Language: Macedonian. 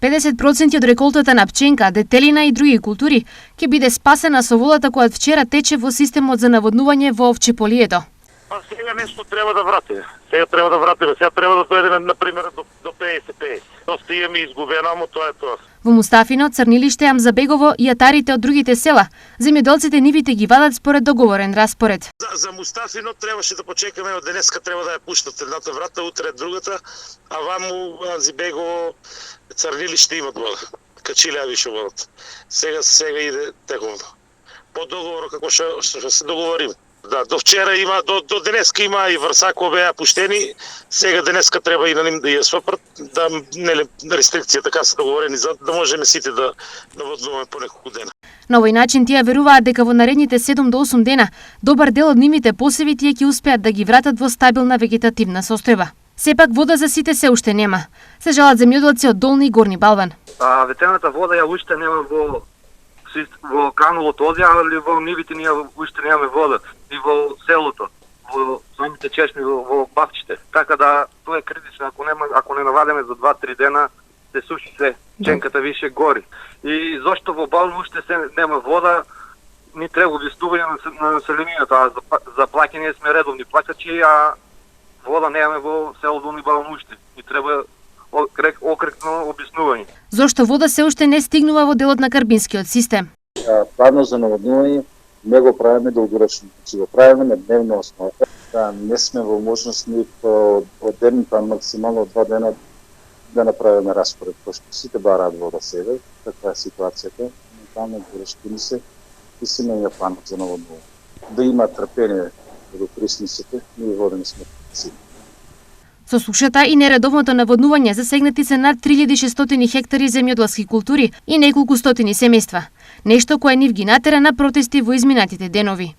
50% од реколтата на пченка, детелина и други култури ќе биде спасена со водата која од вчера тече во системот за наводнување во Овчеполието. А сега нешто треба да вратиме. Сега треба да дојдеме на пример до 50-50. Доста имаме изгубено, ама тоа е тоа. Во Мустафино, Црнилиште, Амзабегово и атарите од другите села, земјоделците нивите ги вадат според договорен распоред. За Мустафино требаше да почекаме, од денеска треба да ја пуштат едната врата, утре другата, а ваму Амзабегово, Црнилиште имат вода. Качилеа више водата. Сега иде тековно. По договор како што се договориме. Да, до вчера има, до денеска има и Врсако беа пуштени, сега денеска треба и на ним да ја свапрат, да нели рестрикција така се договорени за да можеме сите да наводнуваме по неколку дена. На овој начин тие веруваат дека во наредните 7 до 8 дена добар дел од нивните посеви тие ќе успеат да ги вратат во стабилна вегетативна состојба. Сепак вода за сите се уште нема. Се жалат земјоделци од Долни и Горни Балван. Ветената вода ја уште нема во каналот одја, али во нивите ние уште немаме вода и во селото, во самите чешми, во бавчите. Така да тоа е критично, ако не навадеме за 2-3 дена, се суши се, ченката више гори. И зошто во Балван уште се нема вода, ни треба објаснување на населението, а за плаќање сме редовни плаќачи, а вода немаме во село Долни Балван уште. Ни треба окрекно објаснување. Зошто вода се уште не стигнува во делот на карбинскиот систем? Планот за наводнување не го правиме долгорочно, че го правиме на дневна основа. Не сме во можност ни од ден па максимално 2 дена да направиме распоред, пошто сите бараат вода сега, таква е ситуацијата. Таму горещини се и се менја планот за наводнување. Да има трпение до присниците, ние водени сме сите. Со сушата и нередовното наводнување засегнати се над 3600 хектари земјоделски култури и неколку стотини семејства. Нешто кое нив ги натера на протести во изминатите денови.